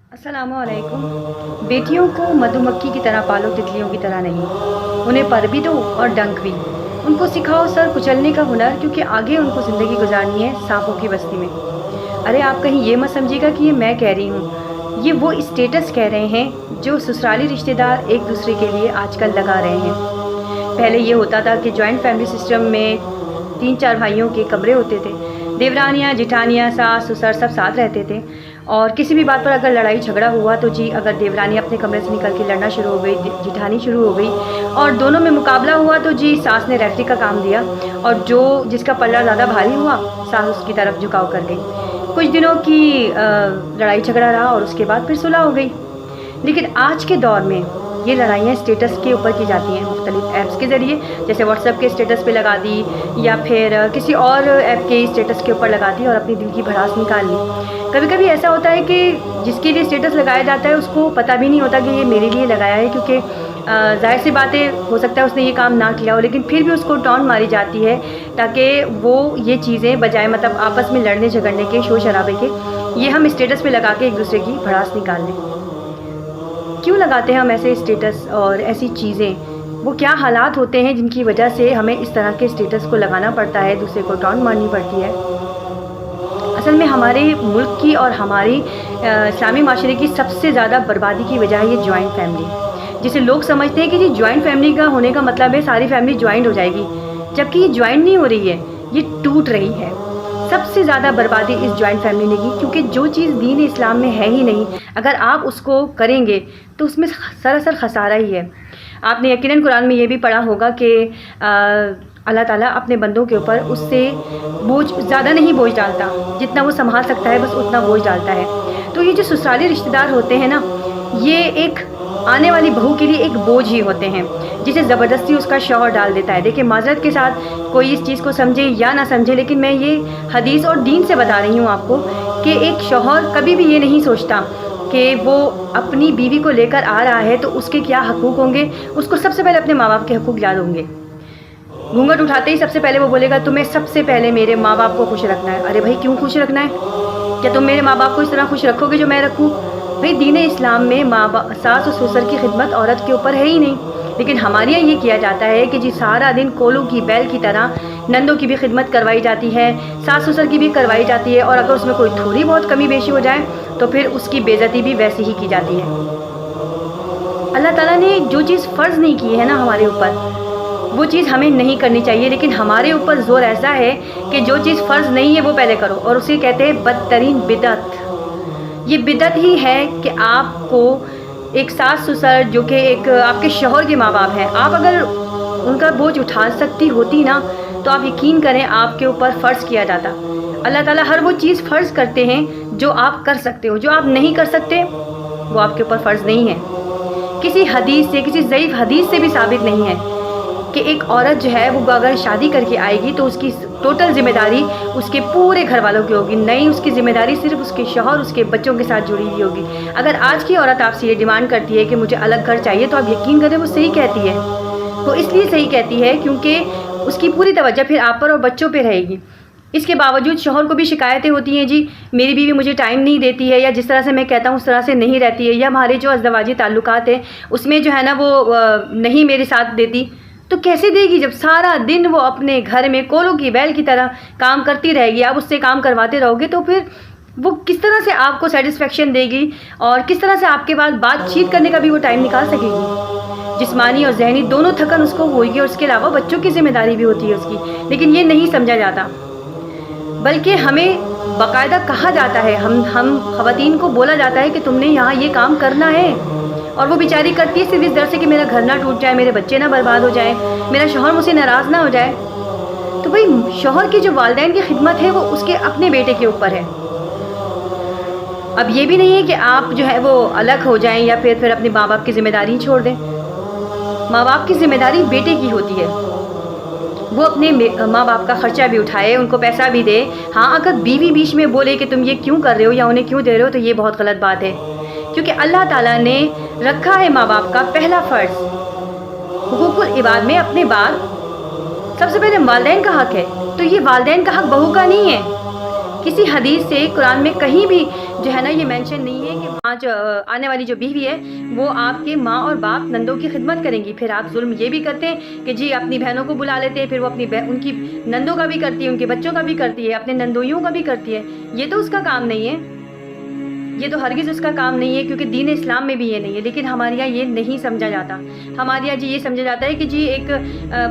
अस्सलामु अलैकुम। बेटियों को मधुमक्खी की तरह पालो, तितलियों की तरह नहीं। उन्हें पर भी दो और डंक भी। उनको सिखाओ सर कुचलने का हुनर, क्योंकि आगे उनको ज़िंदगी गुजारनी है सांपों की बस्ती में। अरे आप कहीं ये मत समझिएगा कि ये मैं कह रही हूँ, ये वो स्टेटस कह रहे हैं जो ससुराली रिश्तेदार एक दूसरे के लिए आजकल लगा रहे हैं। पहले ये होता था कि जॉइंट फैमिली सिस्टम में 3-4 भाइयों के कमरे होते थे। देवरानियाँ, जिठानियाँ, सास ससुर सब साथ रहते थे। और किसी भी बात पर अगर लड़ाई झगड़ा हुआ तो जी अगर देवरानी अपने कमरे से निकल के लड़ना शुरू हो गई, जिठानी शुरू हो गई और दोनों में मुकाबला हुआ तो जी सास ने रेफरी का काम दिया और जो जिसका पल्ला ज़्यादा भारी हुआ सास उसकी तरफ झुकाव कर गई। कुछ दिनों की लड़ाई झगड़ा रहा और उसके बाद फिर सुलह हो गई। लेकिन आज के दौर में ये लड़ाइयाँ स्टेटस के ऊपर की जाती हैं, मुख्तलिफ ऐप्स के ज़रिए, जैसे व्हाट्सएप के स्टेटस पे लगा दी या फिर किसी और ऐप के स्टेटस के ऊपर लगा दी और अपनी दिल की भड़ास निकाल ली। कभी कभी ऐसा होता है कि जिसके लिए स्टेटस लगाया जाता है उसको पता भी नहीं होता कि ये मेरे लिए लगाया है, क्योंकि ज़ाहिर सी बातें हो सकता है उसने ये काम ना किया हो, लेकिन फिर भी उसको टॉन्ट मारी जाती है ताकि वो ये चीज़ें बजाय मतलब आपस में लड़ने झगड़ने के, शोर शराबे के, ये हम स्टेटस पे लगा के एक दूसरे की भड़ास निकाल लें। क्यों लगाते हैं हम ऐसे स्टेटस और ऐसी चीज़ें? वो क्या हालात होते हैं जिनकी वजह से हमें इस तरह के स्टेटस को लगाना पड़ता है, दूसरे को टॉन्ट मारनी पड़ती है? असल में हमारे मुल्क की और हमारी इस्लामी माशरे की सबसे ज़्यादा बर्बादी की वजह है ये जॉइंट फैमिली, जिसे लोग समझते हैं कि जी जॉइंट फैमिली का होने का मतलब है सारी फैमिली जॉइंट हो जाएगी, जबकि ये जॉइंट नहीं हो रही है, ये टूट रही है। सबसे ज़्यादा बर्बादी इस जॉइंट फैमिली ने की, क्योंकि जो चीज़ दीन इस्लाम में है ही नहीं, अगर आप उसको करेंगे तो उसमें सरासर खसारा ही है। आपने यकीनन कुरान में ये भी पढ़ा होगा कि अल्लाह ताला अपने बंदों के ऊपर उससे बोझ ज़्यादा नहीं बोझ डालता, जितना वो संभाल सकता है बस उतना बोझ डालता है। तो ये जो ससुराली रिश्तेदार होते हैं ना, ये एक आने वाली बहू के लिए एक बोझ ही होते हैं, जिसे ज़बरदस्ती उसका शौहर डाल देता है। देखिए माजरत के साथ कोई इस चीज़ को समझे या ना समझे, लेकिन मैं ये हदीस और दीन से बता रही हूँ आपको कि एक शौहर कभी भी ये नहीं सोचता कि वो अपनी बीवी को लेकर आ रहा है तो उसके क्या हकूक़ होंगे। उसको सबसे पहले अपने माँ बाप के हकूक़ याद होंगे। घूंघट उठाते ही सबसे पहले वो बोलेगा तुम्हें सबसे पहले मेरे माँ बाप को खुश रखना है। अरे भाई क्यों खुश रखना है? क्या तुम मेरे माँ बाप को इस तरह खुश रखोगे जो मैं रखूँ? भाई दीन इस्लाम में माँ बाप, सास और ससुर की खिदमत औरत के ऊपर है ही नहीं, लेकिन हमारे यहाँ ये किया जाता है कि जी सारा दिन कोलों की बैल की तरह नंदों की भी खिदमत करवाई जाती है, सास ससुर की भी करवाई जाती है, और अगर उसमें कोई थोड़ी बहुत कमी बेशी हो जाए तो फिर उसकी बेइज्जती भी वैसे ही की जाती है। अल्लाह ताला ने जो चीज़ फ़र्ज़ नहीं की है ना हमारे ऊपर, वो चीज़ हमें नहीं करनी चाहिए, लेकिन हमारे ऊपर ज़ोर ऐसा है कि जो चीज़ फ़र्ज़ नहीं है वो पहले करो, और उसे कहते हैं बदतरीन बिदअत। ये बिदअत ही है कि आपको एक सास ससुर जो कि एक आपके शौहर के माँ बाप हैं, आप अगर उनका बोझ उठा सकती होती ना तो आप यकीन करें आपके ऊपर फ़र्ज़ किया जाता। अल्लाह ताला हर वो चीज़ फ़र्ज़ करते हैं जो आप कर सकते हो, जो आप नहीं कर सकते वो आपके ऊपर फ़र्ज़ नहीं है। किसी हदीस से, किसी ज़ईफ़ हदीस से भी साबित नहीं है कि एक औरत जो है वो अगर शादी करके आएगी तो उसकी टोटल ज़िम्मेदारी उसके पूरे घर वालों की होगी, नहीं उसकी ज़िम्मेदारी सिर्फ उसके शौहर, उसके बच्चों के साथ जुड़ी हुई होगी। अगर आज की औरत आपसे ये डिमांड करती है कि मुझे अलग घर चाहिए, तो आप यकीन करें वो सही कहती है। वो इसलिए सही कहती है क्योंकि उसकी पूरी तवज्जो फिर आप पर और बच्चों पर रहेगी। इसके बावजूद शौहर को भी शिकायतें होती हैं, जी मेरी बीवी मुझे टाइम नहीं देती है, या जिस तरह से मैं कहता हूँ उस तरह से नहीं रहती है, या हमारे जो अज़दवाजी ताल्लुकात है उसमें जो है ना वो नहीं मेरे साथ देती। तो कैसे देगी जब सारा दिन वो अपने घर में कोलों की बैल की तरह काम करती रहेगी, आप उससे काम करवाते रहोगे तो फिर वो किस तरह से आपको सेटिस्फेक्शन देगी और किस तरह से आपके बाद बातचीत करने का भी वो टाइम निकाल सकेगी? जिस्मानी और जहनी दोनों थकन उसको होगी, और उसके अलावा बच्चों की जिम्मेदारी भी होती है उसकी, लेकिन ये नहीं समझा जाता। बल्कि हमें बाकायदा कहा जाता है, हम ख़वातीन को बोला जाता है कि तुमने यहाँ ये काम करना है, और वो बेचारी करती है सिर्फ इस डर से कि मेरा घर ना टूट जाए, मेरे बच्चे ना बर्बाद हो जाए, मेरा शौहर मुझसे नाराज़ ना हो जाए। तो भाई शौहर की जो वालिदैन की खिदमत है वो उसके अपने बेटे के ऊपर है। अब ये भी नहीं है कि आप जो है वो अलग हो जाएं या फिर अपने माँ बाप की ज़िम्मेदारी छोड़ दें। माँ बाप की ज़िम्मेदारी बेटे की होती है, वो अपने माँ बाप का ख़र्चा भी उठाए, उनको पैसा भी दे। हाँ, अगर बीवी बीच में बोले कि तुम ये क्यों कर रहे हो या उन्हें क्यों दे रहे हो, तो ये बहुत गलत बात है, क्योंकि अल्लाह ताला ने रखा है माँ बाप का पहला फ़र्ज़ हुकूकुल इबाद में अपने बाद सबसे पहले वालिदैन का हक़ है। तो ये वालिदैन का हक़ बहू का नहीं है। किसी हदीस से कुरान में कहीं भी जो है ना ये मेंशन नहीं है कि آج آنے والی جو بیوی ہے وہ آپ کے ماں اور باپ نندوں کی خدمت کریں گی. پھر آپ ظلم یہ بھی کرتے ہیں کہ جی اپنی بہنوں کو بلا لیتے ہیں, پھر وہ اپنی ان کی نندوں کا بھی کرتی ہے, ان کے بچوں کا بھی کرتی ہے, اپنے نندوئیوں کا بھی کرتی ہے. یہ تو اس کا کام نہیں ہے, یہ تو ہرگز اس کا کام نہیں ہے, کیونکہ دین اسلام میں بھی یہ نہیں ہے. لیکن ہمارے یہاں یہ نہیں سمجھا جاتا. ہمارے یہاں جی یہ سمجھا جاتا ہے کہ جی ایک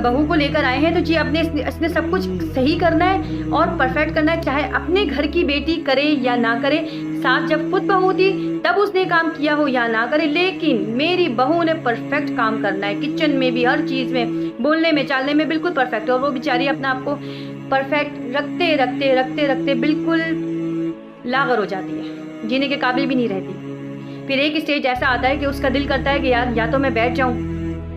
بہو کو لے کر آئے ہیں تو جی اس نے سب کچھ صحیح کرنا ہے اور پرفیکٹ کرنا ہے, چاہے اپنے گھر کی بیٹی کرے یا نہ کرے. ساتھ جب خود بہو تھی تب اس نے کام کیا ہو یا نہ کرے, لیکن میری بہو نے پرفیکٹ کام کرنا ہے, کچن میں بھی, ہر چیز میں, بولنے میں, چالنے میں بالکل پرفیکٹ. اور وہ بیچاری اپنا آپ کو پرفیکٹ رکھتے رکھتے رکھتے رکھتے بالکل لاغر ہو جاتی ہے, جینے کے قابل بھی نہیں رہتی. پھر ایک اسٹیج ایسا آتا ہے کہ اس کا دل کرتا ہے کہ یار یا تو میں بیٹھ جاؤں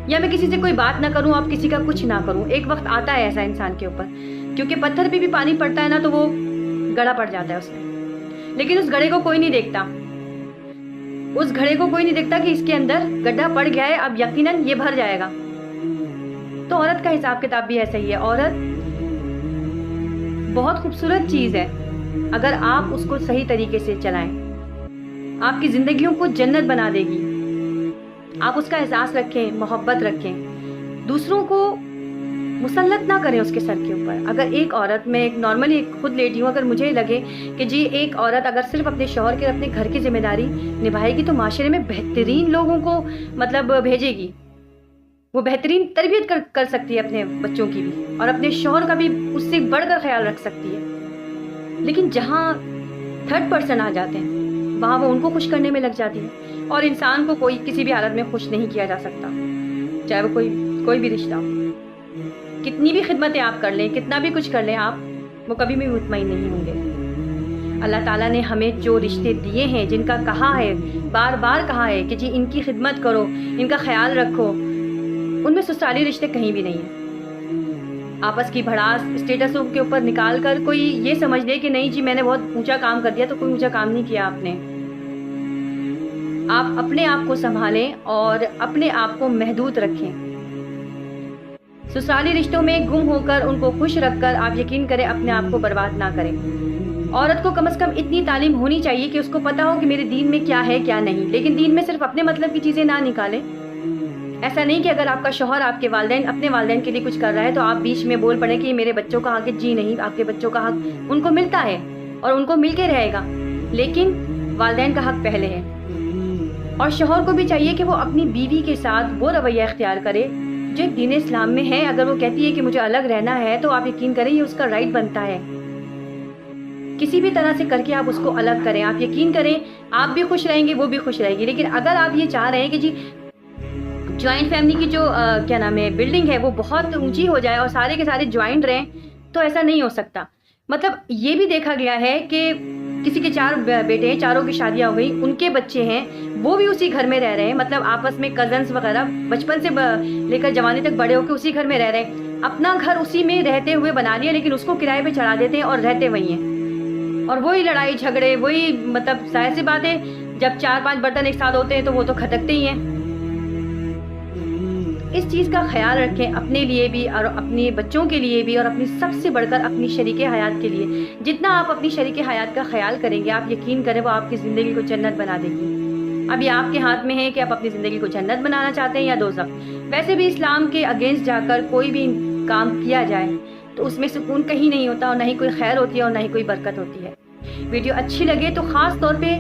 یا میں کسی سے کوئی بات نہ کروں, اب کسی کا کچھ نہ کروں. ایک وقت آتا ہے ایسا انسان کے اوپر, کیونکہ پتھر پہ بھی پانی پڑتا ہے نا تو وہ گڑھا پڑ جاتا ہے اس میں. لیکن اس گڑھے کو کوئی نہیں دیکھتا, اس گھڑے کو کوئی نہیں دیکھتا کہ اس کے اندر گڈھا پڑ گیا ہے, اب یقیناً یہ بھر جائے گا. تو عورت کا حساب کتاب بھی ایسا ہی ہے. عورت بہت خوبصورت چیز ہے اگر آپ اس کو صحیح طریقے سے چلائیں, آپ کی زندگیوں کو جنت بنا دے گی. آپ اس کا احساس رکھیں, محبت رکھیں, دوسروں کو مسلط نہ کریں اس کے سر کے اوپر. اگر ایک عورت, میں ایک نارملی خود لیڈی ہوں, اگر مجھے لگے کہ جی ایک عورت اگر صرف اپنے شوہر کے اپنے گھر کی ذمہ داری نبھائے گی تو معاشرے میں بہترین لوگوں کو مطلب بھیجے گی, وہ بہترین تربیت کر سکتی ہے اپنے بچوں کی بھی, اور اپنے شوہر کا بھی اس سے بڑھ کر خیال رکھ سکتی ہے. لیکن جہاں تھرڈ پرسن آ جاتے ہیں وہاں وہ ان کو خوش کرنے میں لگ جاتی ہے. اور انسان کو کوئی کسی بھی حالت میں خوش نہیں کیا جا سکتا, چاہے وہ کوئی بھی رشتہ ہو. کتنی بھی خدمتیں آپ کر لیں, کتنا بھی کچھ کر لیں, آپ وہ کبھی بھی مطمئن نہیں ہوں گے. اللہ تعالیٰ نے ہمیں جو رشتے دیے ہیں, جن کا کہا ہے, بار بار کہا ہے کہ جی ان کی خدمت کرو, ان کا خیال رکھو, ان میں سسرالی رشتے کہیں بھی نہیں ہیں. آپس کی بھڑاس اسٹیٹسوں کے اوپر نکال کر کوئی یہ سمجھ لے کہ نہیں جی میں نے بہت اونچا کام کر دیا, تو کوئی اونچا کام نہیں کیا آپ نے. آپ اپنے آپ کو سنبھالیں اور اپنے آپ کو محدود رکھیں. سسرالی رشتوں میں گم ہو کر, ان کو خوش رکھ کر آپ یقین کریں اپنے آپ کو برباد نہ کریں. عورت کو کم از کم اتنی تعلیم ہونی چاہیے کہ اس کو پتا ہو کہ میرے دین میں کیا ہے کیا نہیں. لیکن دین میں صرف اپنے مطلب کی چیزیں نہ نکالیں. ایسا نہیں کہ اگر آپ کا شوہر آپ کے والدین اپنے والدین کے لیے کچھ کر رہا ہے تو آپ بیچ میں بول پڑیں کہ یہ میرے بچوں کا حق ہے. جی نہیں, آپ کے بچوں کا حق ان کو ملتا ہے اور ان کو مل کے رہے گا, لیکن والدین کا حق پہلے ہے. اور شوہر کو بھی چاہیے کہ وہ اپنی بیوی کے ساتھ وہ رویہ اختیار کرے جو دین اسلام میں ہے. اگر وہ کہتی ہے کہ مجھے الگ رہنا ہے تو آپ یقین کریں یہ اس کا رائٹ بنتا ہے. کسی بھی طرح سے کر کے آپ اس کو الگ کریں, آپ یقین کریں آپ بھی خوش رہیں گے, وہ بھی خوش رہے گی. لیکن اگر آپ یہ چاہ رہے ہیں کہ جی جوائنٹ فیملی کی جو کیا نام ہے بلڈنگ ہے وہ بہت اونچی ہو جائے اور سارے کے سارے جوائنٹ رہیں, تو ایسا نہیں ہو سکتا. مطلب یہ بھی دیکھا گیا ہے کہ کسی کے 4 بیٹے ہیں, چاروں کی شادیاں ہو گئی, ان کے بچے ہیں, وہ بھی اسی گھر میں رہ رہے ہیں. مطلب آپس میں کزنس وغیرہ بچپن سے لے کر جوانی تک بڑے ہو کے اسی گھر میں رہ رہے ہیں. اپنا گھر اسی میں رہتے ہوئے بنا لیا, لیکن اس کو کرائے پہ چڑھا دیتے ہیں اور رہتے وہی ہیں. اور وہی لڑائی جھگڑے, وہی مطلب ظاہر سی بات ہے جب 4-5 برتن ایک ساتھ ہوتے ہیں تو وہ تو کھٹکتے ہی ہیں. اس چیز کا خیال رکھیں اپنے لیے بھی اور اپنے بچوں کے لیے بھی, اور اپنی سب سے بڑھ کر اپنی شریک حیات کے لیے. جتنا آپ اپنی شریک حیات کا خیال کریں گے آپ یقین کریں وہ آپ کی زندگی کو جنت بنا دے گی. اب یہ آپ کے ہاتھ میں ہے کہ آپ اپنی زندگی کو جنت بنانا چاہتے ہیں یا دوزخ. ویسے بھی اسلام کے اگینسٹ جا کر کوئی بھی کام کیا جائے تو اس میں سکون کہیں نہیں ہوتا, اور نہ ہی کوئی خیر ہوتی ہے اور نہ ہی کوئی برکت ہوتی ہے. ویڈیو اچھی لگے تو خاص طور پہ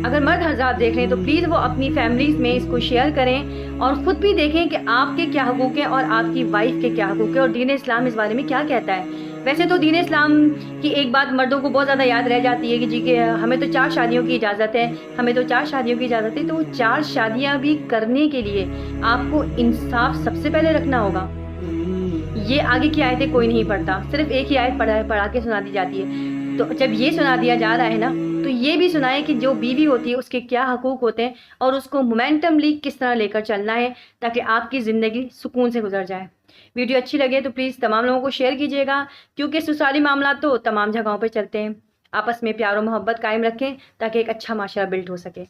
اگر مرد حضرات دیکھ رہے ہیں تو پلیز وہ اپنی فیملیز میں اس کو شیئر کریں اور خود بھی دیکھیں کہ آپ کے کیا حقوق ہیں اور آپ کی وائف کے کیا حقوق ہیں اور دین اسلام اس بارے میں کیا کہتا ہے. ویسے تو دین اسلام کی ایک بات مردوں کو بہت زیادہ یاد رہ جاتی ہے کہ جی کہ ہمیں تو 4 شادیوں کی اجازت ہے, ہمیں تو 4 شادیوں کی اجازت ہے. تو وہ 4 شادیاں بھی کرنے کے لیے آپ کو انصاف سب سے پہلے رکھنا ہوگا. یہ آگے کی آیتیں کوئی نہیں پڑھتا, صرف ایک ہی آیت پڑھا کے سنا دی جاتی ہے. تو جب یہ سنا دیا جا رہا ہے نا تو یہ بھی سنائے کہ جو بیوی ہوتی ہے اس کے کیا حقوق ہوتے ہیں اور اس کو مومنٹملی کس طرح لے کر چلنا ہے تاکہ آپ کی زندگی سکون سے گزر جائے. ویڈیو اچھی لگے تو پلیز تمام لوگوں کو شیئر کیجیے گا, کیونکہ سسرالی معاملات تو تمام جگہوں پہ چلتے ہیں. آپس میں پیار و محبت قائم رکھیں تاکہ ایک اچھا معاشرہ بلڈ ہو سکے.